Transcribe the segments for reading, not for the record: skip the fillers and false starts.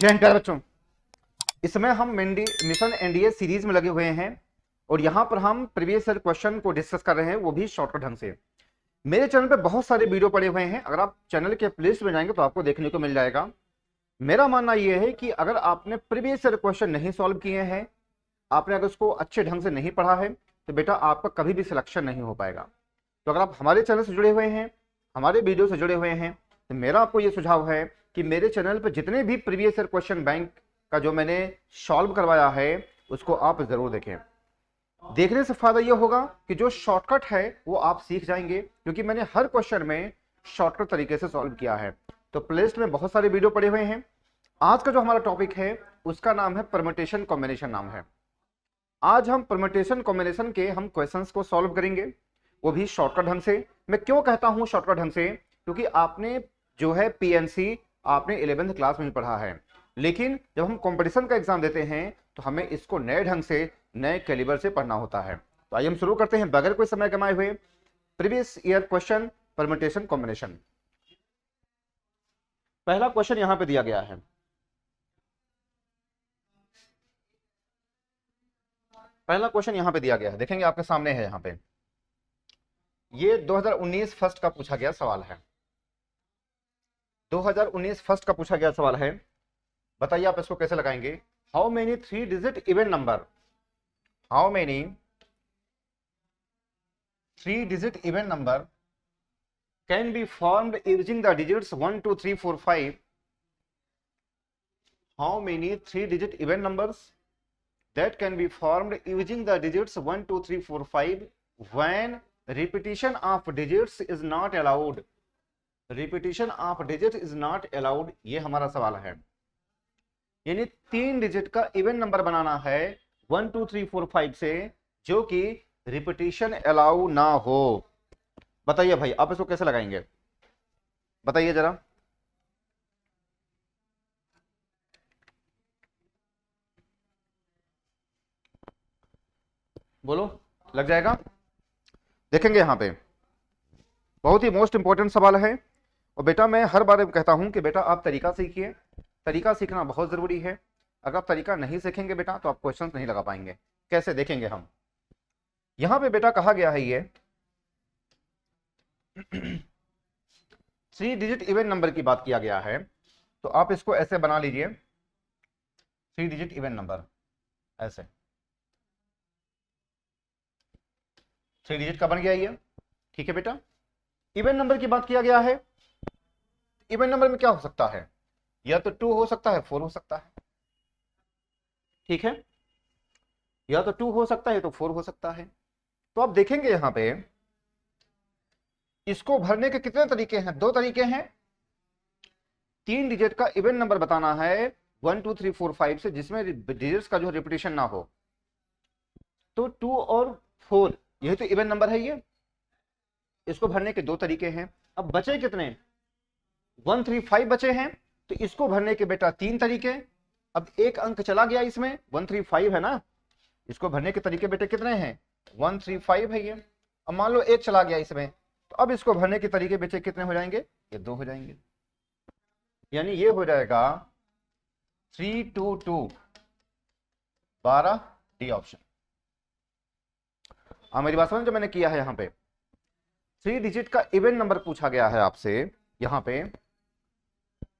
जय हिंद प्यारे बच्चों। इस समय हम मिशन एनडीए सीरीज में लगे हुए हैं और यहाँ पर हम प्रीवियस ईयर क्वेश्चन को डिस्कस कर रहे हैं, वो भी शॉर्टकट ढंग से। मेरे चैनल पे बहुत सारे वीडियो पड़े हुए हैं, अगर आप चैनल के प्लेलिस्ट में जाएंगे तो आपको देखने को मिल जाएगा। मेरा मानना यह है कि अगर आपने प्रीवियस ईयर क्वेश्चन नहीं सॉल्व किए हैं, आपने अगर उसको अच्छे ढंग से नहीं पढ़ा है, तो बेटा आपका कभी भी सिलेक्शन नहीं हो पाएगा। तो अगर आप हमारे चैनल से जुड़े हुए हैं, हमारे वीडियो से जुड़े हुए हैं, तो मेरा आपको ये सुझाव है कि मेरे चैनल पर जितने भी प्रीवियस ईयर क्वेश्चन बैंक का जो मैंने सॉल्व करवाया है उसको आप जरूर देखें। देखने से फायदा यह होगा कि जो शॉर्टकट है वो आप सीख जाएंगे, क्योंकि मैंने हर क्वेश्चन में शॉर्टकट तरीके से सॉल्व किया है। तो प्लेलिस्ट में बहुत सारे वीडियो पड़े हुए हैं। आज का जो हमारा टॉपिक है उसका नाम है परम्यूटेशन कॉम्बिनेशन नाम है। आज हम परम्यूटेशन कॉम्बिनेशन के हम क्वेश्चंस को सॉल्व करेंगे, वो भी शॉर्टकट ढंग से। मैं क्यों कहता हूं शॉर्टकट ढंग से, क्योंकि आपने जो है पीएनसी आपने 11th क्लास में पढ़ा है, लेकिन जब हम कंपटीशन का एग्जाम देते हैं तो हमें इसको नए ढंग से, नए कैलिबर से पढ़ना होता है। तो आइए हम शुरू करते हैं बगैर कोई समय गंवाए हुए। Previous year question permutation combination. पहला क्वेश्चन यहां पे दिया गया है। पहला क्वेश्चन यहां पे दिया गया है, देखेंगे आपके सामने है। यहां पे ये 2019 फर्स्ट का पूछा गया सवाल है। 2019 फर्स्ट का पूछा गया सवाल है। बताइए आप इसको कैसे लगाएंगे। How many 3 digit even number, how many 3 digit even number can be formed using the digits 1 2 3 4 5। How many 3 digit even numbers that can be formed using the digits 1 2 3 4 5 when repetition of digits is not allowed, repetition of digits is not allowed। ये हमारा सवाल है, यानी 3 digit का even number बनाना है 1 2 3 4 5 से, जो कि रिपीटिशन अलाउ ना हो। बताइए भाई आप इसको कैसे लगाएंगे, बताइए जरा। बोलो, लग जाएगा। देखेंगे यहां पे बहुत ही मोस्ट इंपॉर्टेंट सवाल है। और बेटा मैं हर बार कहता हूं कि बेटा आप तरीका सीखिए, तरीका सीखना बहुत जरूरी है। अगर आप तरीका नहीं सीखेंगे बेटा तो आप क्वेश्चंस नहीं लगा पाएंगे। कैसे देखेंगे हम। यहां पे बेटा कहा गया है ये 3 डिजिट इवन नंबर की बात किया गया है, तो आप इसको ऐसे बना लीजिए 3 डिजिट इवन नंबर, ऐसे 3 डिजिट का बन गया ये। ठीक है बेटा, इवन नंबर की बात किया गया है। इवन नंबर में क्या हो सकता है, या तो 2 हो सकता है, 4 हो सकता है। ठीक है, या तो 2 हो सकता है तो 4 हो सकता है। तो आप देखेंगे यहां पे इसको भरने के कितने तरीके हैं, 2 तरीके हैं। 3 डिजिट का इवन नंबर बताना है 1 2 3 4 5 से, जिसमें डिजिट्स का जो रिपीटेशन ना हो। तो 2 और 4 यही तो इवन नंबर है ये। इसको भरने के 2 तरीके हैं। अब बचे कितने, 1 3 5 बचे हैं, तो इसको भरने के बेटा 3 तरीके। अब एक अंक चला गया इसमें, 1 3 5 है ना, इसको भरने के तरीके बेटे कितने हैं, 1 3 5 है ये। अब मान लो एक चला गया इसमें, तो अब इसको भरने के तरीके बेटे कितने हो जाएंगे, ये 2 हो जाएंगे। यानी ये हो जाएगा 3 2 2 12 डी ऑप्शन। मेरी बात समझ जो मैंने किया है यहां पे 3 डिजिट का इवन नंबर पूछा गया है आपसे यहां पे,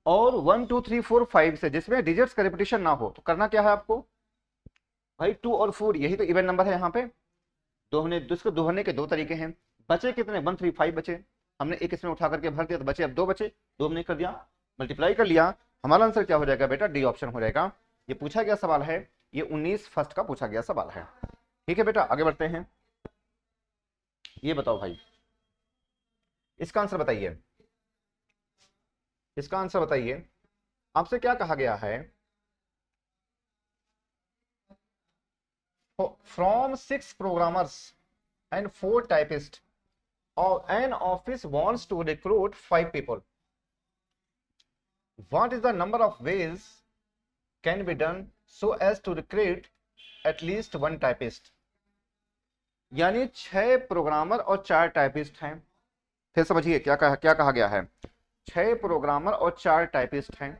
और 1 2 3 4 5 से जिसमें डिजिट्स का रिपीटेशन ना हो, तो करना क्या है आपको भाई, 2 और 4 यही तो इवन नंबर है यहाँ पे। इसको दोहरने के 2 तरीके हैं। बचे कितने, 1 3 5 बचे, हमने एक इसमें उठा करके भर दिया तो बचे अब 2 बचे, 2 हमने कर दिया, मल्टीप्लाई कर लिया। हमारा आंसर क्या हो जाएगा बेटा, डी ऑप्शन हो जाएगा। ये पूछा गया सवाल है, ये 19 फर्स्ट का पूछा गया सवाल है। ठीक है बेटा, आगे बढ़ते हैं। ये बताओ भाई, इसका आंसर बताइए, इसका आंसर बताइए। आपसे क्या कहा गया है, from 6 programmers and 4 typist an office wants to recruit 5 people. What is the number of ways can be done so as to recruit at least 1 typist? यानी 6 प्रोग्रामर और 4 टाइपिस्ट हैं। फिर समझिए क्या कहा गया है, 6 प्रोग्रामर और 4 टाइपिस्ट हैं।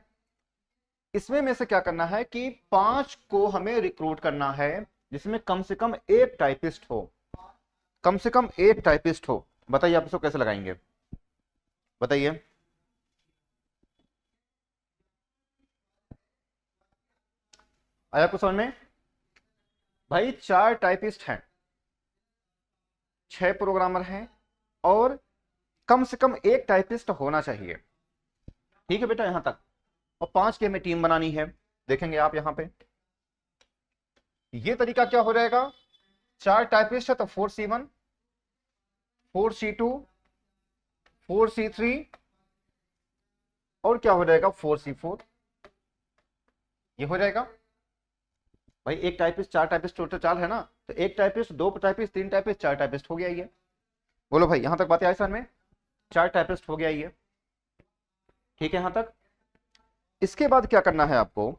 इसमें में से क्या करना है कि 5 को हमें रिक्रूट करना है जिसमें कम से कम एक टाइपिस्ट हो, कम से कम एक टाइपिस्ट हो। बताइए आप इसको कैसे लगाएंगे, बताइए। आया कुछ समझ में? भाई 4 टाइपिस्ट हैं, 6 प्रोग्रामर हैं और कम से कम एक टाइपिस्ट होना चाहिए। ठीक है बेटा यहां तक। और 5 की हमें टीम बनानी है। देखेंगे आप यहां पे ये तरीका क्या हो जाएगा। 4 टाइपिस्ट है तो 4C1, 4C2, 4C3 और क्या हो जाएगा 4C4। ये हो जाएगा भाई। एक टाइपिस्ट 4 टाइपिस्ट टोटल 4 है ना, तो एक टाइपिस्ट 2 टाइपिस्ट 3 टाइपिस्ट 4 टाइपिस्ट हो गया ये। बोलो भाई यहां तक बातें आई समझ में? 4 टाइपिस्ट हो गया ये। ठीक है यहां तक। इसके बाद क्या करना है आपको,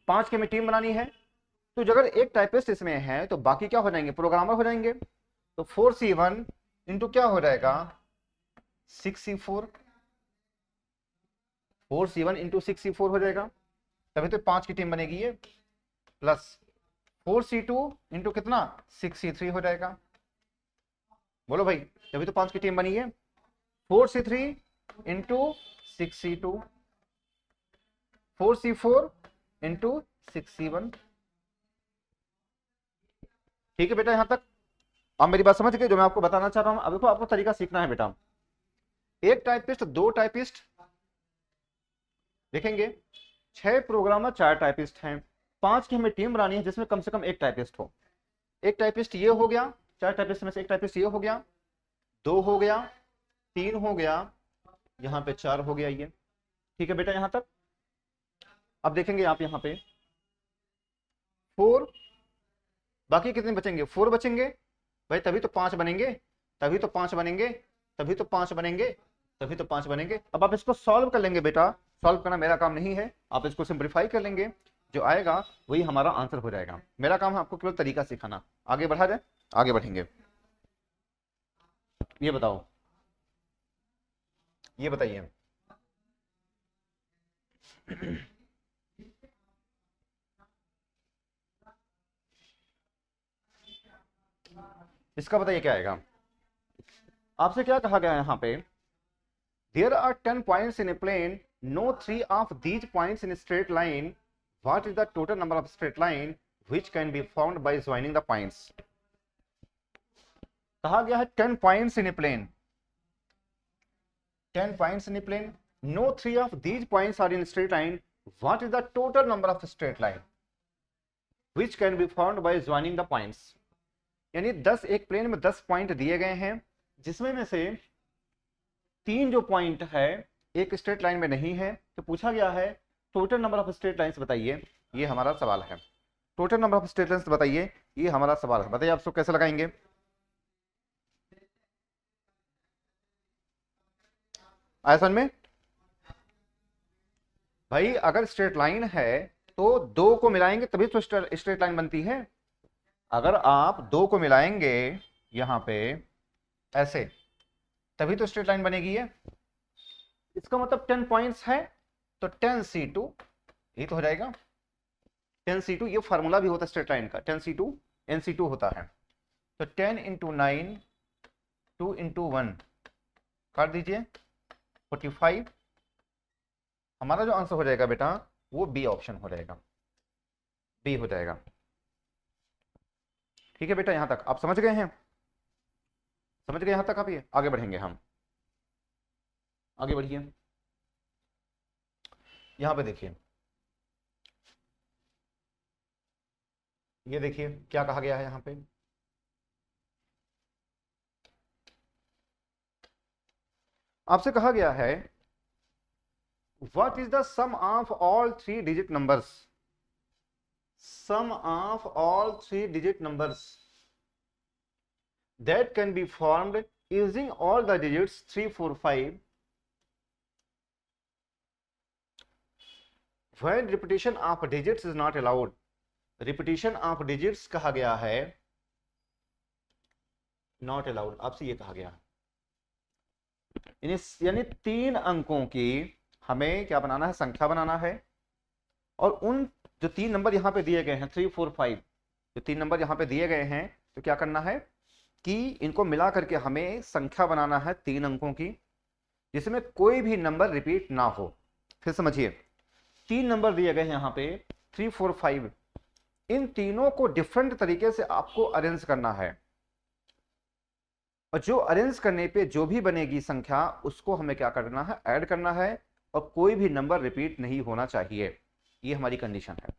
5 की हमें टीम बनानी है। तो अगर एक टाइपिस्ट इसमें है तो बाकी क्या हो जाएंगे, प्रोग्रामर हो जाएंगे। तो 4C1 इंटू क्या हो जाएगा 6C4, 4C1 इंटू 6C4 हो जाएगा, तभी तो 5 की टीम बनेगी ये। प्लस 4C2 इंटू कितना 6C3 हो जाएगा। बोलो भाई तभी तो 5 की टीम बनी है। 4C3 into 6C2, 4C4 into 6C1। ठीक है बेटा यहां तक। अब मेरी बात समझ गए जो मैं आपको बताना चाह रहा हूं। अब देखो आपको तरीका सीखना है बेटा। एक टाइपिस्ट 2 टाइपिस्ट देखेंगे, 6 प्रोग्रामर 4 टाइपिस्ट हैं, 5 की हमें टीम बनानी है जिसमें कम से कम एक टाइपिस्ट हो। एक टाइपिस्ट ये हो गया, 4 टाइपिस्ट में से एक टाइपिस्ट ये हो गया, 2 हो गया, 3 हो गया, यहां पे 4 हो गया ये। ठीक है बेटा यहां तक। अब देखेंगे आप यहां पे 4, बाकी कितने बचेंगे 4 बचेंगे भाई, तभी तो 5 बनेंगे, तभी तो 5 बनेंगे, तभी तो 5 बनेंगे, तभी तो 5 बनेंगे। अब आप इसको सॉल्व कर लेंगे बेटा, सॉल्व करना मेरा काम नहीं है, आप इसको सिंप्लीफाई कर लेंगे, जो आएगा वही हमारा आंसर हो जाएगा। मेरा काम है आपको केवल तरीका सिखाना। आगे बढ़ा जाए, आगे बढ़ेंगे। ये बताओ, ये बताइए इसका बताइए क्या आएगा। आपसे क्या कहा गया है यहाँ पे, there are 10 points in a plane, no 3 of these points in a straight line, what is the total number of straight line which can be found by joining the points। कहा गया है 10 points in a plane, 10 points in a plane, no 3 of these points are in a straight line, what is the total number of straight line which can be found by joining the points। यानी 10 एक plane में 10 point दिए गए हैं जिसमें में से 3 जो पॉइंट है एक स्ट्रेट लाइन में नहीं है, तो पूछा गया है total number of straight lines बताइए। ये हमारा सवाल है, total number of straight lines बताइए, ये हमारा सवाल है। बताइए आप इसको कैसे लगाएंगे। आया समझ में? भाई अगर स्ट्रेट लाइन है तो 2 को मिलाएंगे तभी तो स्ट्रेट लाइन बनती है। अगर आप 2 को मिलाएंगे यहां पे ऐसे, तभी तो स्ट्रेट लाइन बनेगी है। इसका मतलब 10 पॉइंट्स है तो 10C2 ये तो हो जाएगा। 10C2 ये फार्मूला भी होता है स्ट्रेट लाइन का, 10C2 NC2 होता है। तो 10 इंटू 9, 2 इंटू 1 काट दीजिए 45। हमारा जो आंसर हो जाएगा बेटा वो बी ऑप्शन हो जाएगा, बी हो जाएगा। ठीक है बेटा यहां तक आप समझ गए हैं, समझ गए यहां तक आप। ये आगे बढ़ेंगे हम, आगे बढ़िए। यहां पे देखिए, ये देखिए क्या कहा गया है यहां पे। आपसे कहा गया है what is the sum of all 3 digit numbers, sum of all 3 digit numbers that can be formed using all the digits 3, 4, 5 when repetition of digits is not allowed। repetition of digits कहा गया है not allowed, आपसे ये कहा गया यानी 3 अंकों की हमें क्या बनाना है, संख्या बनाना है। और उन जो 3 नंबर यहाँ पे दिए गए हैं 3 4 5, जो 3 नंबर यहाँ पे दिए गए हैं, तो क्या करना है कि इनको मिला करके हमें संख्या बनाना है 3 अंकों की, जिसमें कोई भी नंबर रिपीट ना हो। फिर समझिए, 3 नंबर दिए गए हैं यहाँ पे 3 4 5, इन तीनों को डिफरेंट तरीके से आपको अरेंज करना है, और जो अरेंज करने पे जो भी बनेगी संख्या उसको हमें क्या करना है, ऐड करना है, और कोई भी नंबर रिपीट नहीं होना चाहिए। ये हमारी कंडीशन है।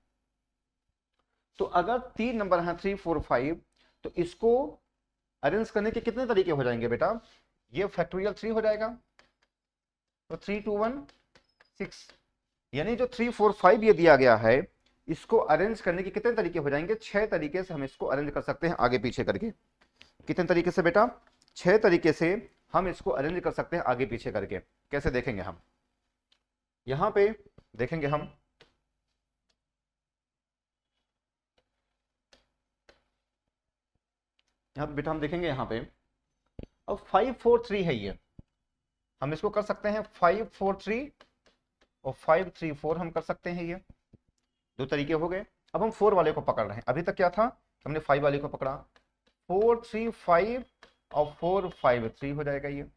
तो अगर 3 नंबर हैं 3 4 5, तो इसको अरेंज करने के कितने तरीके हो जाएंगे बेटा, ये फैक्टोरियल 3 हो जाएगा, तो 3 2 1 6, यानी जो 3 4 5 ये दिया गया है, इसको अरेंज करने के कितने तरीके हो जाएंगे, 6 तरीके से हम इसको अरेंज कर सकते हैं आगे पीछे करके। कितने तरीके से बेटा, 6 तरीके से हम इसको अरेंज कर सकते हैं आगे पीछे करके। कैसे देखेंगे हम, यहां पे देखेंगे हम, यहां पे बेटा हम देखेंगे यहां पे, अब 5 4 3 है ये, हम इसको कर सकते हैं 5 4 3 और 5 3 4 हम कर सकते हैं। ये 2 तरीके हो गए। अब हम 4 वाले को पकड़ रहे हैं। अभी तक क्या था, हमने 5 वाले को पकड़ा, 4 3 5 और 4 5 3 हो जाएगा ये।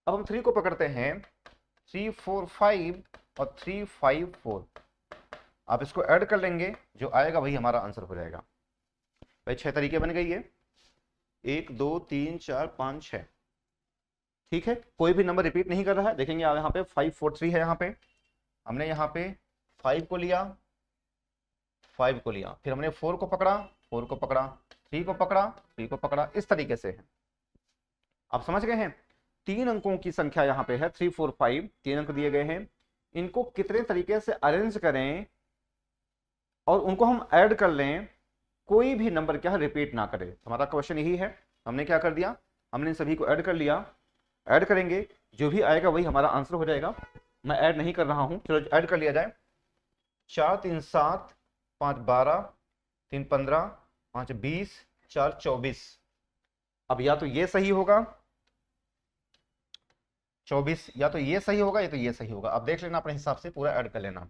अब हम 3 को पकड़ते हैं, 3 4 5 और 3 5 4, आप इसको ऐड कर लेंगे, जो आएगा वही हमारा आंसर हो जाएगा। भाई 6 तरीके बन गई है, 1 2 3 4 5 6, ठीक है। कोई भी नंबर रिपीट नहीं कर रहा है। देखेंगे यहाँ पे 5 4 3 है, यहाँ पे हमने यहाँ पे 5 को लिया, 5 को लिया, फिर हमने 4 को पकड़ा, 4 को पकड़ा, 3 को पकड़ा, 3 को पकड़ा, इस तरीके से है। आप समझ गए हैं। 3 अंकों की संख्या यहाँ पे है 3 4 5, 3 अंक दिए गए हैं, इनको कितने तरीके से अरेंज करें और उनको हम ऐड कर लें, कोई भी नंबर क्या है रिपीट ना करे। हमारा क्वेश्चन यही है। हमने क्या कर दिया, हमने इन सभी को ऐड कर लिया, ऐड करेंगे जो भी आएगा वही हमारा आंसर हो जाएगा। मैं ऐड नहीं कर रहा हूं, चलो ऐड कर लिया जाए। 4 3 7 5 12 3 15 5 20 4 24। अब या तो ये सही होगा 24, या तो ये सही होगा, या तो ये सही होगा। अब देख लेना अपने हिसाब से, पूरा ऐड कर लेना,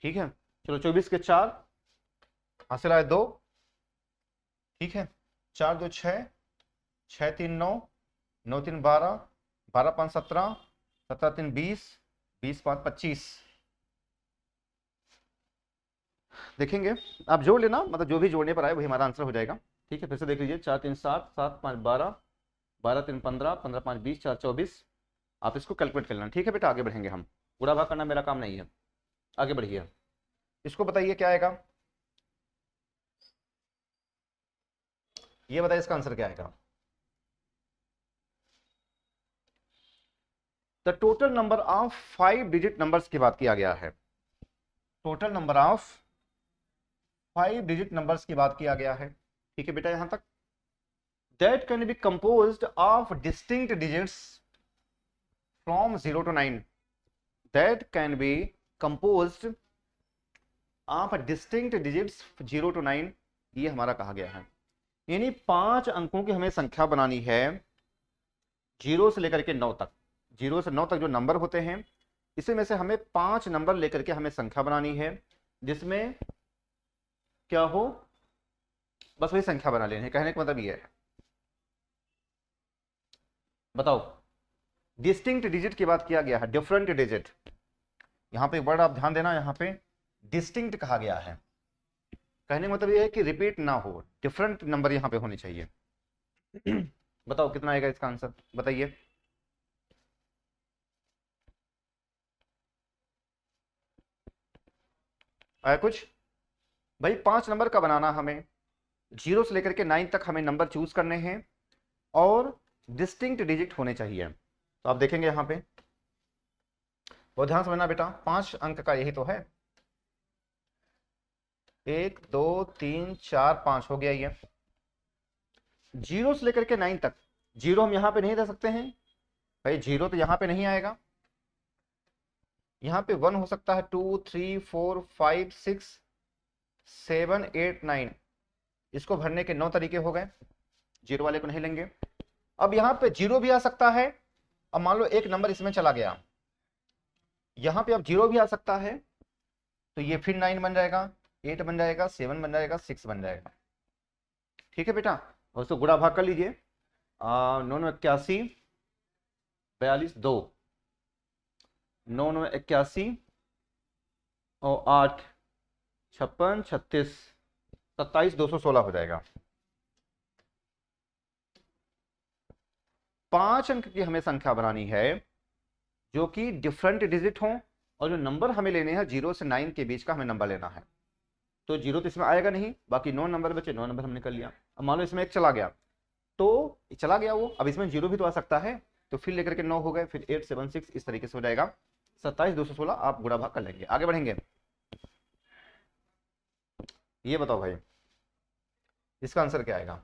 ठीक है। चलो 24 के 4 हासिल आए 2, ठीक है। 4 2 6, 6 3 9, 9 3 12, 12 5 17, 17 3 20, 20 5 25। देखेंगे आप जोड़ लेना, मतलब जो भी जोड़ने पर आए वही हमारा आंसर हो जाएगा, ठीक है। फिर से देख लीजिए, 4 3 7, 7 5 12, 12 3 15, 15 5 20, 4 24। आप इसको कैलकुलेट कर लेना, ठीक है बेटा। आगे बढ़ेंगे हम, पूरा भाग करना मेरा काम नहीं है, आगे बढ़िए। इसको बताइए क्या आएगा, ये बताइए इसका आंसर क्या आएगा। The total number of 5 digit numbers की बात किया गया है। Total number of 5 digit numbers की बात किया गया है, ठीक है बेटा। यहां तक that can B composed of distinct digits from 0 to 9, that can B composed of distinct digits 0 to 9, ये हमारा कहा गया है। यानी 5 अंकों की हमें संख्या बनानी है 0 से लेकर के 9 तक। 0 से 9 तक जो नंबर होते हैं, इसी में से हमें 5 नंबर लेकर के हमें संख्या बनानी है, जिसमें क्या हो, बस वही संख्या बना लेनी है। कहने का मतलब ये है, बताओ, डिस्टिंक्ट डिजिट की बात किया गया है, डिफरेंट डिजिट। यहां पे वर्ड आप ध्यान देना, यहां पे डिस्टिंक्ट कहा गया है। कहने का मतलब ये है कि रिपीट ना हो, डिफरेंट नंबर यहां पे होने चाहिए। बताओ कितना आएगा इसका आंसर, बताइए। आया कुछ भाई? 5 नंबर का बनाना हमें, 0 से लेकर के 9 तक हमें नंबर चूज करने हैं और डिस्टिंक्ट डिजिट होने चाहिए। तो आप देखेंगे यहां पे, बहुत ध्यान समझना बेटा, 5 अंक का यही तो है। 1 2 3 4 5 हो गया ये। 0 से लेकर के 9 तक, 0 हम यहां पे नहीं दे सकते हैं भाई, 0 तो यहां पे नहीं आएगा। यहां पे 1 हो सकता है, 2 3 4 5 6 7 8 9। इसको भरने के 9 तरीके हो गए, 0 वाले को नहीं लेंगे। अब यहां पे 0 भी आ सकता है। अब मान लो एक नंबर इसमें चला गया, यहाँ पे अब 0 भी आ सकता है, तो ये फिर 9 बन जाएगा, 8 बन जाएगा, 7 बन जाएगा, 6 बन जाएगा। ठीक है बेटा, और उसको गुणा भाग कर लीजिए। 9 9 81, 42 2, 9 9 81 और 8 56 36 27 216 हो जाएगा। 5 अंक की हमें संख्या बनानी है जो कि डिफरेंट डिजिट हो, और जो नंबर हमें लेने हैं 0 से 9 के बीच का हमें नंबर लेना है। तो 0 तो इसमें आएगा नहीं, बाकी 9 नंबर बचे, 9 नंबर हमने कर लिया। अब मान लो इसमें एक चला गया, तो चला गया वो, अब इसमें 0 भी तो आ सकता है, तो फिर लेकर के 9 हो गए, फिर 8 7 6 इस तरीके से हो जाएगा। 27 216 आप गुणा भाग कर लेंगे। आगे बढ़ेंगे, ये बताओ भाई इसका आंसर क्या आएगा,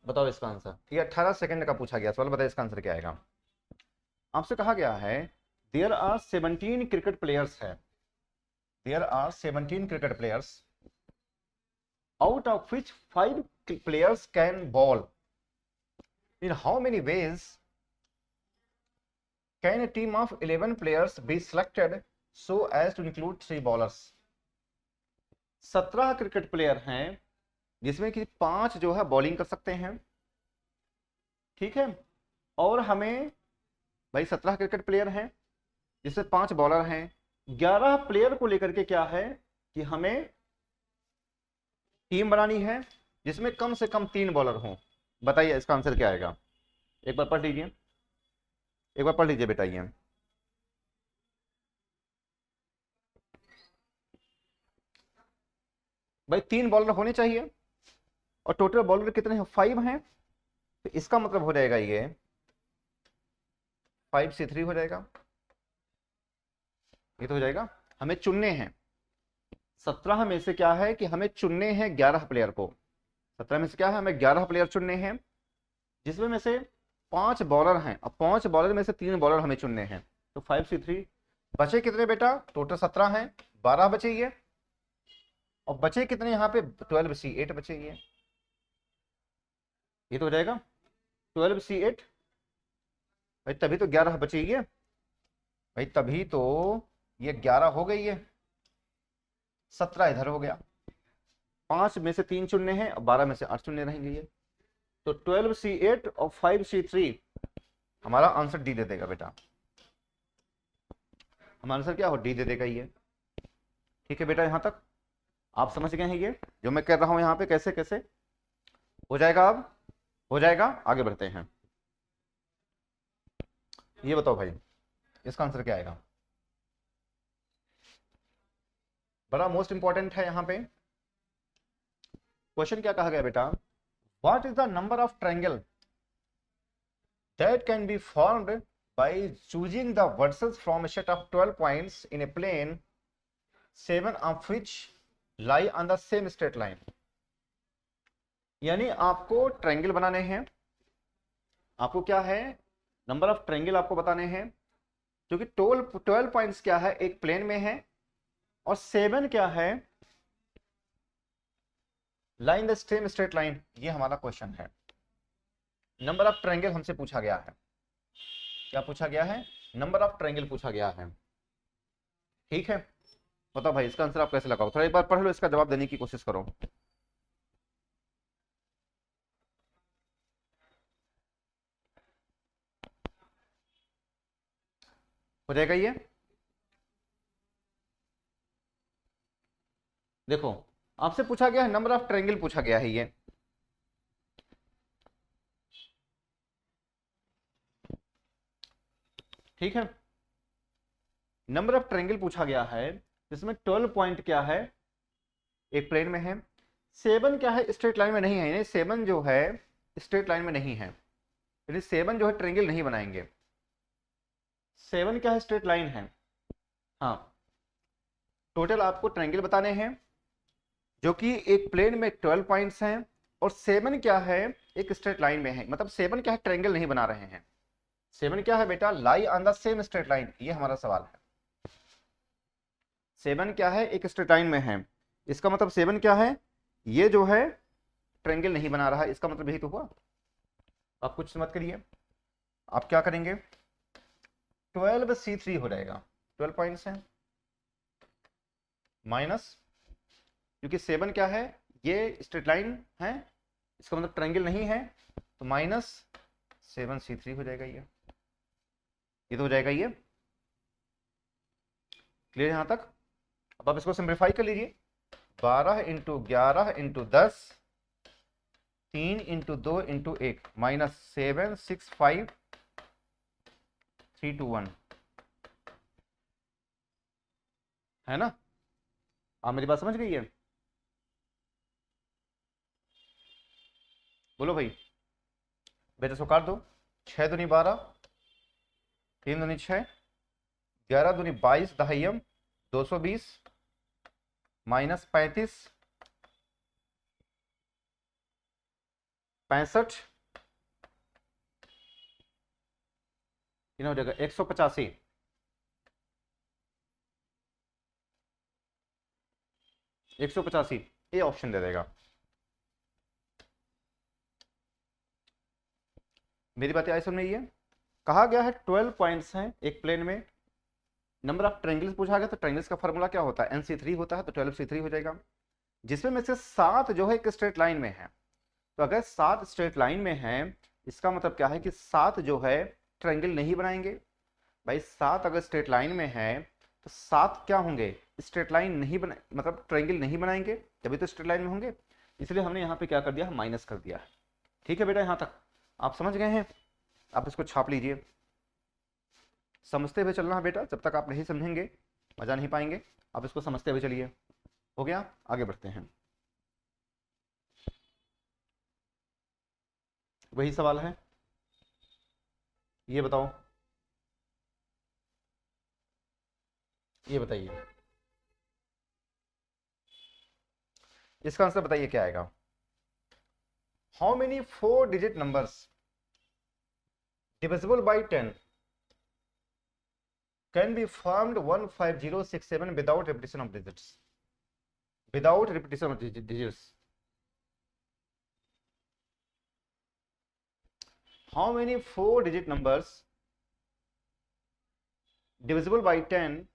बताओ इसका आंसर। ये 18 सेकंड का पूछा गया सवाल, बताइए इसका आंसर क्या आएगा। आपसे कहा गया है देयर आर 17 क्रिकेट प्लेयर्स है, there are 17 cricket players out of which 5 players can bowl. In how many ways can a team of 11 players be selected so as to include 3 bowlers? 17 cricket player हैं जिसमें कि 5 जो है bowling कर सकते हैं, ठीक है, और हमें भाई 17 क्रिकेट प्लेयर हैं जिसमें 5 बॉलर हैं, 11 प्लेयर को लेकर के क्या है कि हमें टीम बनानी है जिसमें कम से कम 3 बॉलर हों। बताइए इसका आंसर क्या आएगा, एक बार पढ़ लीजिए, एक बार पढ़ लीजिए बेटा। ये भाई 3 बॉलर होने चाहिए और टोटल बॉलर कितने हैं, 5 हैं, तो इसका मतलब हो जाएगा ये 5 से 3 हो जाएगा, ये तो हो जाएगा। हमें चुनने हैं 17 में से क्या है कि हमें चुनने हैं 11 प्लेयर को, 17 में से क्या है हमें 11 प्लेयर चुनने हैं जिसमें में से 5 बॉलर हैं, अब 5 बॉलर में से 3 बॉलर हमें चुनने हैं, तो 5 से 3 बचे कितने बेटा, टोटल 17 हैं, 12 बचे ये, और बचे कितने यहाँ पे 12 C 8 बचे ये तो हो जाएगा 12 C 8 भाई, तभी तो 11 बचे ये भाई, तभी तो ये 11 हो गई है, 17 इधर हो गया, 5 में से 3 चुनने हैं और 12 में से 8 चुनने रहेंगे ये, तो 12 C 8 और 5 C 3 हमारा आंसर डी दे देगा बेटा, हमारा आंसर क्या हो, डी दे देगा ये। ठीक है बेटा, यहां तक आप समझ गए हैं ये जो मैं कर रहा हूं यहाँ पे कैसे कैसे हो जाएगा, अब हो जाएगा। आगे बढ़ते हैं, ये बताओ भाई इसका आंसर क्या आएगा, बड़ा मोस्ट इंपॉर्टेंट है यहाँ पे क्वेश्चन। क्या कहा गया बेटा, what is the number of triangle that can be formed by choosing the vertices from a set of 12 points in a plane 7 of which lie on the same straight line. यानी आपको triangle बनाने हैं, आपको क्या है number of triangle आपको बताने हैं जो कि 12 पॉइंट्स क्या है एक प्लेन में है, और 7 क्या है line the same straight line, ये हमारा क्वेश्चन है। नंबर ऑफ ट्रायंगल हमसे पूछा गया है, क्या पूछा गया है, नंबर ऑफ ट्रायंगल पूछा गया है। ठीक है, बताओ भाई इसका आंसर आप कैसे लगाओ, थोड़ा एक बार पढ़ लो, इसका जवाब देने की कोशिश करो। हो जाएगा ये, देखो आपसे पूछा गया है नंबर ऑफ ट्रायंगल पूछा गया है ये, ठीक है, नंबर ऑफ ट्रायंगल पूछा गया है जिसमें 12 पॉइंट क्या है एक प्लेन में है, 7 क्या है स्ट्रेट लाइन में नहीं है, यानी 7 जो है स्ट्रेट लाइन में नहीं है, यानी 7 जो है ट्रायंगल नहीं बनाएंगे, 7 क्या है स्ट्रेट लाइन है। हाँ, टोटल आपको ट्रायंगल बताने हैं जो कि एक प्लेन में 12 पॉइंट्स हैं, और 7 क्या है एक स्ट्रेट लाइन में है, मतलब 7 क्या है ट्रायंगल नहीं बना रहे हैं, 7 क्या है बेटा लाई on the same straight line, ये हमारा सवाल है। 7 क्या है एक स्ट्रेट लाइन में है, इसका मतलब 7 क्या है ये जो है ट्रायंगल नहीं बना रहा है, इसका मतलब यही तो हुआ। आप कुछ मत करिए, आप क्या करेंगे 12C3 हो जाएगा, 12 पॉइंट्स है माइनस, क्योंकि 7 क्या है, ये स्ट्रेट लाइन है, इसका मतलब ट्रायंगल नहीं है, तो माइनस 7C3 हो जाएगा ये तो हो जाएगा ये। क्लियर यहां तक? अब आप इसको सिंप्लीफाई कर लीजिए, 12 into 11 into 10, 3 into 2 into 1, minus 7 6 5 3 2 1, है ना? आप मेरी बात समझ गई है? बोलो भाई, बेटा इसको काट दो, 6 दूनी 12, 3 दूनी 6, 11 दूनी 22 दहाइयम 220, माइनस 35 65, हो जाएगा 185, ये ऑप्शन दे देगा। मेरी बातें आई समझ में? ये कहा गया है 12 पॉइंट्स हैं एक प्लेन में, नंबर ऑफ ट्रायंगल्स पूछा गया, तो ट्रायंगल्स का फॉर्मूला क्या होता है, NC3 होता है, तो 12C3 हो जाएगा, जिसमें में से 7 जो है एक स्ट्रेट लाइन में है। तो अगर 7 स्ट्रेट लाइन में है, इसका मतलब क्या है कि 7 जो है ट्रायंगल नहीं बनाएंगे। भाई 7 अगर स्ट्रेट लाइन में है तो 7 क्या होंगे, स्ट्रेट लाइन नहीं बना, मतलब ट्रायंगल नहीं बनाएंगे, तभी तो स्ट्रेट लाइन में होंगे। इसलिए हमने यहाँ पे क्या कर दिया, माइनस कर दिया है। ठीक है बेटा, यहाँ तक आप समझ गए हैं? आप इसको छाप लीजिए, समझते हुए चलना है बेटा, जब तक आप नहीं समझेंगे मजा नहीं पाएंगे। आप इसको समझते हुए चलिए। हो गया? आगे बढ़ते हैं। वही सवाल है, ये बताओ, ये बताइए, इसका आंसर बताइए क्या आएगा। How many 4 digit numbers divisible by 10 can be formed 15067 without repetition of digits, without repetition of digits? How many 4 digit numbers divisible by 10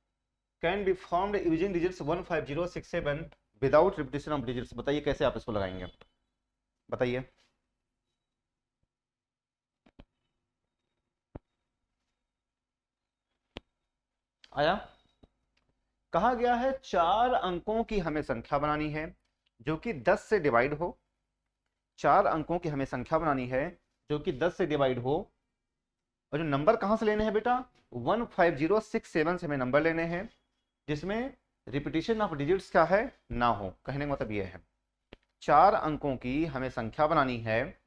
can be formed using digits 15067 without repetition of digits? बताइए कैसे आप इसको लगाएंगे, बताइए। आया? कहा गया है 4 अंकों की हमें संख्या बनानी है जो कि 10 से डिवाइड हो, 4 अंकों की हमें संख्या बनानी है जो कि 10 से डिवाइड हो, और जो नंबर कहां से लेने हैं बेटा, 15067 से हमें नंबर लेने हैं जिसमें रिपीटिशन ऑफ डिजिट्स क्या है, ना हो। कहने का मतलब यह है 4 अंकों की हमें संख्या बनानी है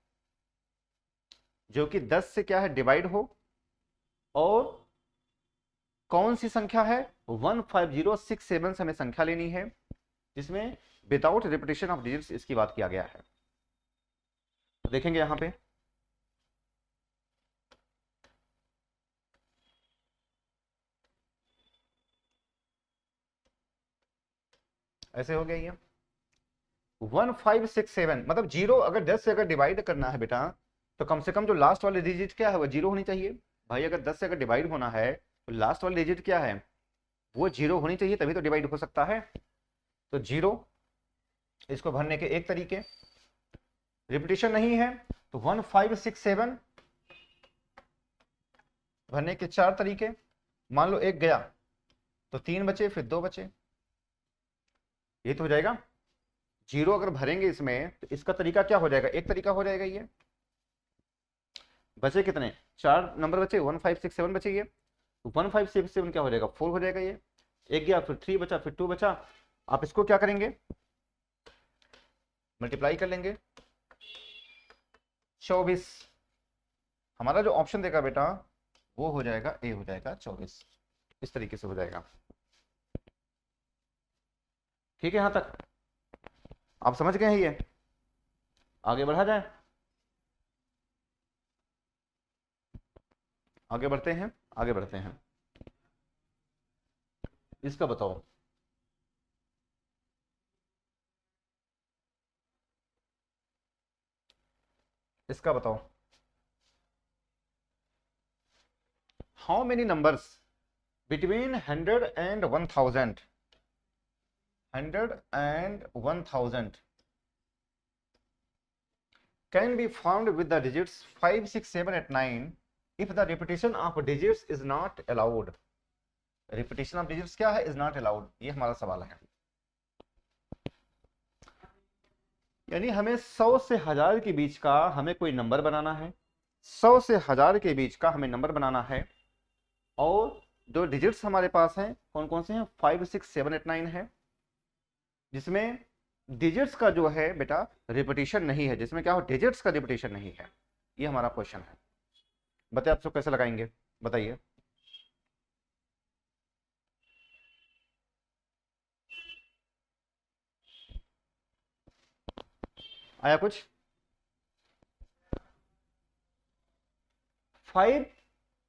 जो कि 10 से क्या है, डिवाइड हो, और कौन सी संख्या है, 15067 से हमें संख्या लेनी है जिसमें विदाउट रिपीटिशन ऑफ डिजिट्स इसकी बात किया गया है। तो देखेंगे यहां पे, ऐसे हो गया ये 1567, मतलब जीरो, अगर 10 से अगर डिवाइड करना है बेटा तो कम से कम जो लास्ट वाली डिजिट क्या है वो जीरो होनी चाहिए। भाई अगर 10 से अगर डिवाइड होना है तो लास्ट वाली डिजिट क्या है, वो जीरो होनी चाहिए, तभी तो डिवाइड हो सकता है। तो जीरो, इसको भरने के एक तरीके, रिपीटिशन नहीं है तो 1567 भरने के 4 तरीके। मान लो एक गया तो 3 बचे, फिर 2 बचे, ये तो हो जाएगा। जीरो अगर भरेंगे इसमें तो इसका तरीका क्या हो जाएगा, एक तरीका हो जाएगा ये। बचे कितने, 4 नंबर बचे, 1567 बचे ये, 1567 क्या हो जाएगा, 4 हो जाएगा ये। एक गया, फिर 3 बचा, फिर 2 बचा। आप इसको क्या करेंगे, मल्टीप्लाई कर लेंगे, 24। हमारा जो ऑप्शन देगा बेटा वो हो जाएगा, ए हो जाएगा 24। इस तरीके से हो जाएगा। ठीक है, यहां तक आप समझ गए हैं? ये आगे बढ़ा जाए, आगे बढ़ते हैं, आगे बढ़ते हैं। इसका बताओ, इसका बताओ, how many numbers between 100 and 1000 100 and 1000 can be formed with the digits 5, 6, 7, 8, 9 if the repetition of digits is not allowed. Repetition of digits क्या है? is not allowed. ये हमारा सवाल है। यानी हमें 100 से 1000 के बीच का हमें कोई नंबर बनाना है, 100 से 1000 के बीच का हमें नंबर बनाना है, और जो डिजिट्स हमारे पास हैं कौन कौन से हैं? 5, 6, 7, 8, 9 है, जिसमें डिजिट्स का जो है बेटा रिपीटिशन नहीं है, जिसमें क्या हो? डिजिट्स का रिपीटिशन नहीं है। ये हमारा क्वेश्चन है। बताइए आप सब कैसे लगाएंगे, बताइए। आया कुछ?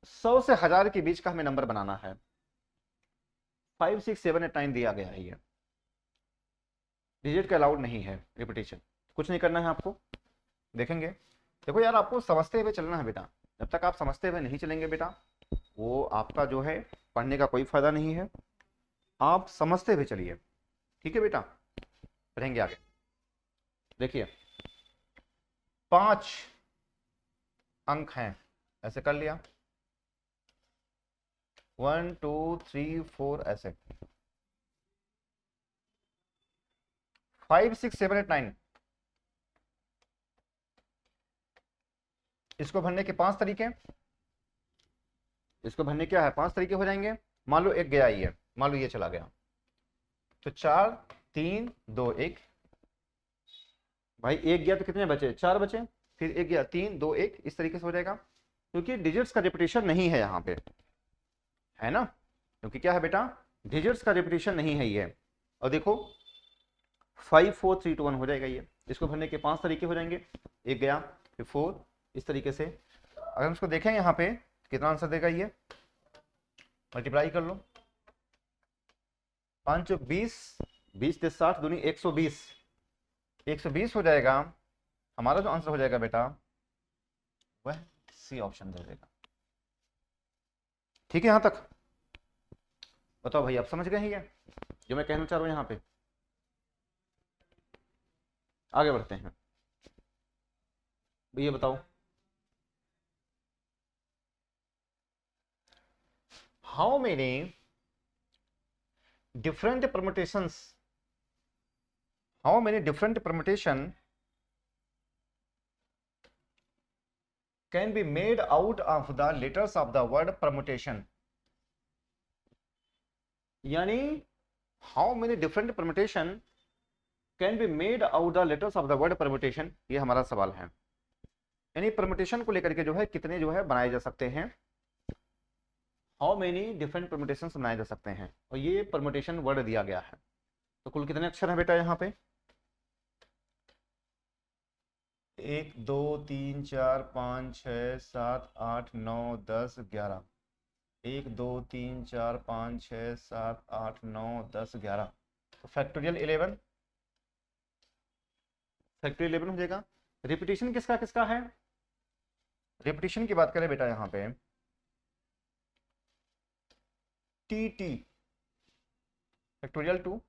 100 से 1000 के बीच का हमें नंबर बनाना है। 5, 6, 7, 8, 9 दिया गया है। ये डिजिट का अलाउड नहीं है रिपीटिशन। कुछ नहीं करना है आपको, देखेंगे। देखो यार, आपको समझते हुए चलना है बेटा। जब तक आप समझते हुए नहीं चलेंगे बेटा, वो आपका जो है पढ़ने का कोई फायदा नहीं है। आप समझते हुए चलिए, ठीक है बेटा? बढ़ेंगे आगे। देखिए 5 अंक हैं, ऐसे कर लिया, 1, 2, 3, 4 ऐसे। 5, 6, 7, 8, 9 इसको भरने के 5 तरीके। इसको भरने क्या है? 5 तरीके हो जाएंगे। मान लो एक गया, ये मान लो ये चला गया, तो 4, 3, 2, 1। भाई एक गया तो कितने बचे? 4 बचे। फिर एक गया, 3, 2, 1, इस तरीके से हो जाएगा, क्योंकि डिजिट्स का रिपीटिशन नहीं है यहाँ पे, है ना? क्योंकि क्या है बेटा? डिजिट्स का रिपीटिशन नहीं है ये। और देखो 5, 4, 3, 2, 1 हो जाएगा ये। इसको भरने के 5 तरीके हो जाएंगे। एक गया, फिर 4, इस तरीके से। अगर हम इसको देखें यहाँ पे कितना आंसर देगा ये, मल्टीप्लाई कर लो। 5 20, 20 से 60 दूनी 120, 120 हो जाएगा। हमारा जो आंसर हो जाएगा बेटा वह सी ऑप्शन दे देगा। ठीक है यहां तक? बताओ भाई, आप समझ गए हैं ये जो मैं कहना चाह रहा हूं? यहां पे आगे बढ़ते हैं। ये बताओ, how many different permutations, how many different permutation can be made out of the letters of the word permutation? यानी how many different permutation can be made out the letters of the word permutation, ये हमारा सवाल है। यानी permutation को लेकर के जो है कितने जो है बनाए जा सकते हैं, हाउ मेनी डिफरेंट परमुटेशन बनाए जा सकते हैं, और ये परमुटेशन वर्ड दिया गया है। तो कुल कितने अक्षर हैं बेटा यहाँ पे? 1, 2, 3, 4, 5, 6, 7, 8, 9, 10, 11। 1, 2, 3, 4, 5, 6, 7, 8, 9, 10, 11। तो फैक्टोरियल 11, फैक्टोरियल 11 हो जाएगा। रिपीटिशन किसका किसका है? रिपीटिशन की बात करें बेटा यहाँ पे TT फैक्टोरियल 2,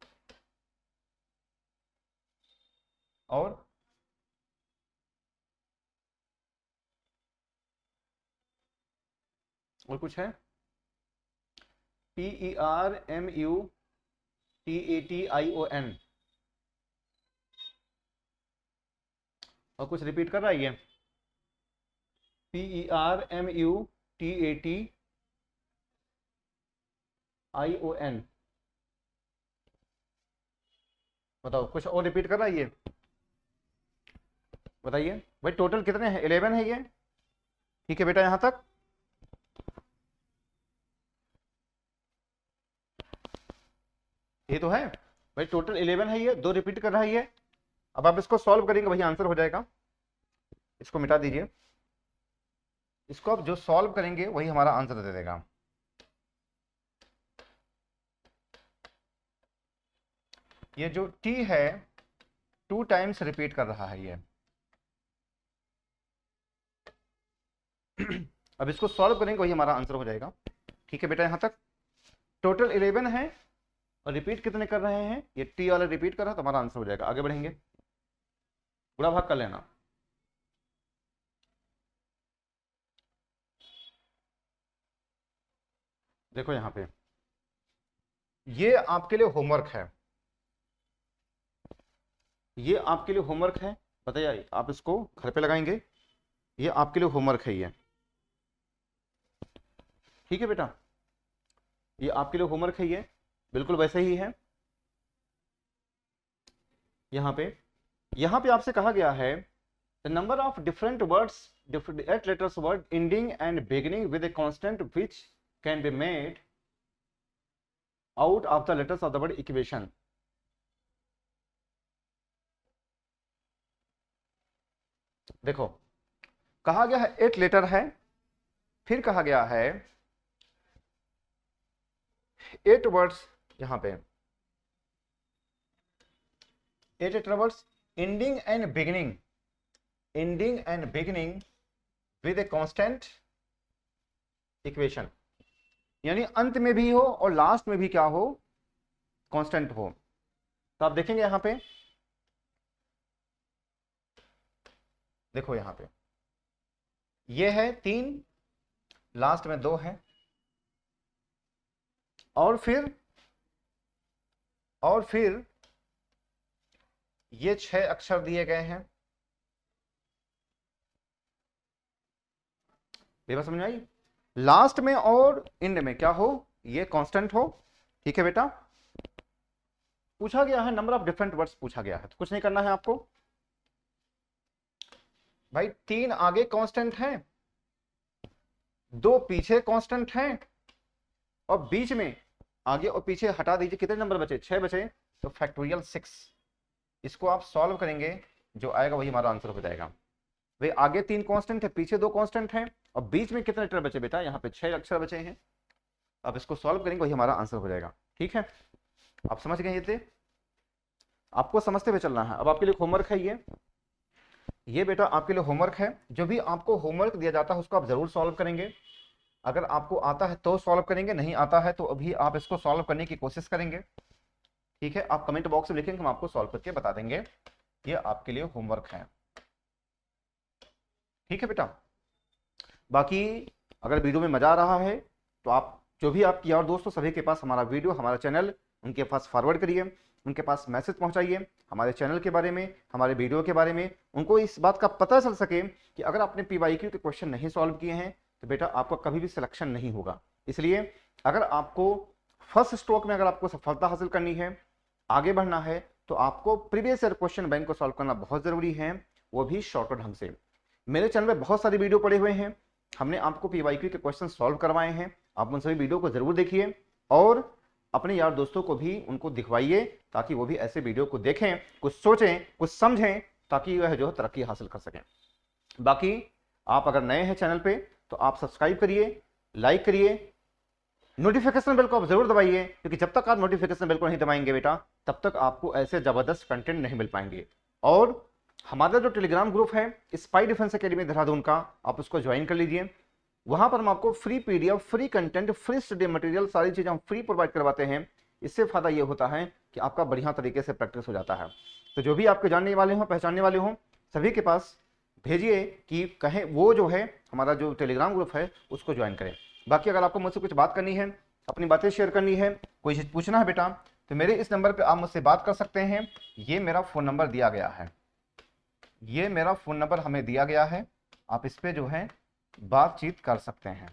और कुछ है? PERMUTATION, और कुछ रिपीट कर रहा है ये? PERMUTATION, बताओ कुछ और रिपीट कर रहा है ये? बताइए भाई, टोटल कितने हैं? 11 है ये। ठीक है बेटा यहां तक? ये तो है भाई, टोटल 11 है ये, 2 रिपीट कर रहा है ये। अब आप इसको सॉल्व करेंगे वही आंसर हो जाएगा। इसको मिटा दीजिए, इसको आप जो सॉल्व करेंगे वही हमारा आंसर दे देगा। ये जो T है 2 टाइम्स रिपीट कर रहा है ये। अब इसको सॉल्व करेंगे वही हमारा आंसर हो जाएगा। ठीक है बेटा, यहां तक टोटल 11 है और रिपीट कितने कर रहे हैं, ये टी वाला रिपीट कर रहा है तो हमारा आंसर हो जाएगा। आगे बढ़ेंगे, पूरा भाग कर लेना। देखो यहां पे ये आपके लिए होमवर्क है, ये आपके लिए होमवर्क है, बताइए आप इसको घर पे लगाएंगे, ये आपके लिए होमवर्क है ये। ठीक है बेटा, ये आपके लिए होमवर्क है ये, बिल्कुल वैसे ही है। यहां पे आपसे कहा गया है the number of different words, eight letters word ending and beginning with a constant which can be made out of the letters of the word equation. देखो कहा गया है 8 लेटर है, फिर कहा गया है 8 वर्ड्स, यहां पे 8 letter words ending and beginning, ending and beginning with a constant equation, यानी अंत में भी हो और लास्ट में भी क्या हो, कांस्टेंट हो। तो आप देखेंगे यहां पे, देखो यहां पे ये है 3, लास्ट में 2 है, और फिर ये 6 अक्षर दिए गए हैं। बात समझ में आई? लास्ट में और एंड में क्या हो, ये कांस्टेंट हो। ठीक है बेटा, पूछा गया है नंबर ऑफ डिफरेंट वर्ड्स पूछा गया है, तो कुछ नहीं करना है आपको भाई। 3 आगे कांस्टेंट हैं, 2 पीछे कांस्टेंट हैं, और बीच में आगे और पीछे हटा दीजिए, कितने नंबर बचे, 6 बचे, तो फैक्टोरियल 6। इसको आप सॉल्व करेंगे, जो आएगा वही हमारा आंसर हो जाएगा। भाई आगे 3 कांस्टेंट है, पीछे 2 कांस्टेंट हैं, और बीच में कितने लेटर बचे बेटा, यहाँ पे 6 अक्षर बचे हैं। अब इसको सॉल्व करेंगे वही हमारा आंसर हो जाएगा। ठीक है, आप समझ गए, ये आपको समझते हुए चलना है। अब आपके लिए होमवर्क है ये बेटा आपके लिए होमवर्क है। जो भी आपको होमवर्क दिया जाता है उसको आप जरूर सॉल्व करेंगे। अगर आपको आता है तो सॉल्व करेंगे, नहीं आता है तो अभी आप इसको सॉल्व करने की कोशिश करेंगे। ठीक है, आप कमेंट बॉक्स में लिखेंगे, हम आपको सॉल्व करके बता देंगे। ये आपके लिए होमवर्क है। ठीक है बेटा, बाकी अगर वीडियो में मजा आ रहा है तो आप जो भी आपकी और दोस्तों सभी के पास हमारा वीडियो, हमारा चैनल, उनके पास फॉरवर्ड करिए, उनके पास मैसेज पहुंचाइए हमारे चैनल के बारे में, हमारे वीडियो के बारे में। उनको इस बात का पता चल सके कि अगर आपने PYQ के क्वेश्चन नहीं सॉल्व किए हैं तो बेटा आपका कभी भी सिलेक्शन नहीं होगा। इसलिए अगर आपको फर्स्ट स्ट्रोक में अगर आपको सफलता हासिल करनी है, आगे बढ़ना है, तो आपको प्रीवियस ईयर क्वेश्चन बैंक को सॉल्व करना बहुत जरूरी है, वो भी शॉर्टकट ढंग से। मेरे चैनल में बहुत सारी वीडियो पड़े हुए हैं, हमने आपको PYQ के क्वेश्चन सॉल्व करवाए हैं। आप उन सभी वीडियो को जरूर देखिए और अपने यार दोस्तों को भी उनको दिखवाइए, ताकि वो भी ऐसे वीडियो को देखें, कुछ सोचें, कुछ समझें, ताकि वह जो तरक्की हासिल कर सकें। बाकी आप अगर नए हैं चैनल पे तो आप सब्सक्राइब करिए, लाइक करिए, नोटिफिकेशन बेल को आप जरूर दबाइए, क्योंकि जब तक आप नोटिफिकेशन बेल को नहीं दबाएंगे बेटा तब तक आपको ऐसे जबरदस्त कंटेंट नहीं मिल पाएंगे। और हमारा जो टेलीग्राम ग्रुप है स्पाई डिफेंस एकेडमी देहरादून का, आप उसको ज्वाइन कर लीजिए। वहां पर हम आपको free PDF, free content, free study material, सारी चीजें हम फ्री प्रोवाइड करवाते हैं। इससे फायदा ये होता है कि आपका बढ़िया तरीके से प्रैक्टिस हो जाता है। तो जो भी आपके जानने वाले हों, पहचानने वाले हों, सभी के पास भेजिए कि कहें वो जो है हमारा जो टेलीग्राम ग्रुप है उसको ज्वाइन करें। बाकी अगर आपको मुझसे कुछ बात करनी है, अपनी बातें शेयर करनी है, कोई चीज पूछना है बेटा, तो मेरे इस नंबर पे आप मुझसे बात कर सकते हैं। ये मेरा फोन नंबर दिया गया है, ये मेरा फोन नंबर हमें दिया गया है, आप इस पे जो है बातचीत कर सकते हैं।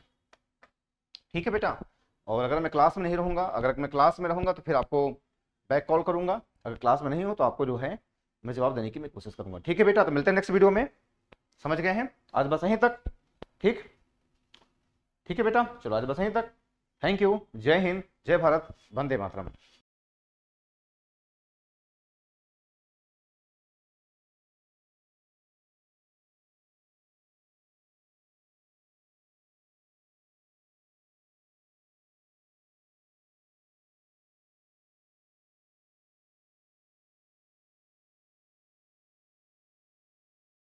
ठीक है बेटा, और अगर मैं क्लास में नहीं रहूंगा, अगर मैं क्लास में रहूंगा तो फिर आपको बैक कॉल करूंगा, अगर क्लास में नहीं हो तो आपको जो है मैं जवाब देने की मैं कोशिश करूंगा। ठीक है बेटा, तो मिलते हैं नेक्स्ट वीडियो में। समझ गए हैं? आज बस यहीं तक। ठीक है बेटा, चलो आज बस यहीं तक। Thank you. जय हिंद, जय भारत, वंदे मातरम।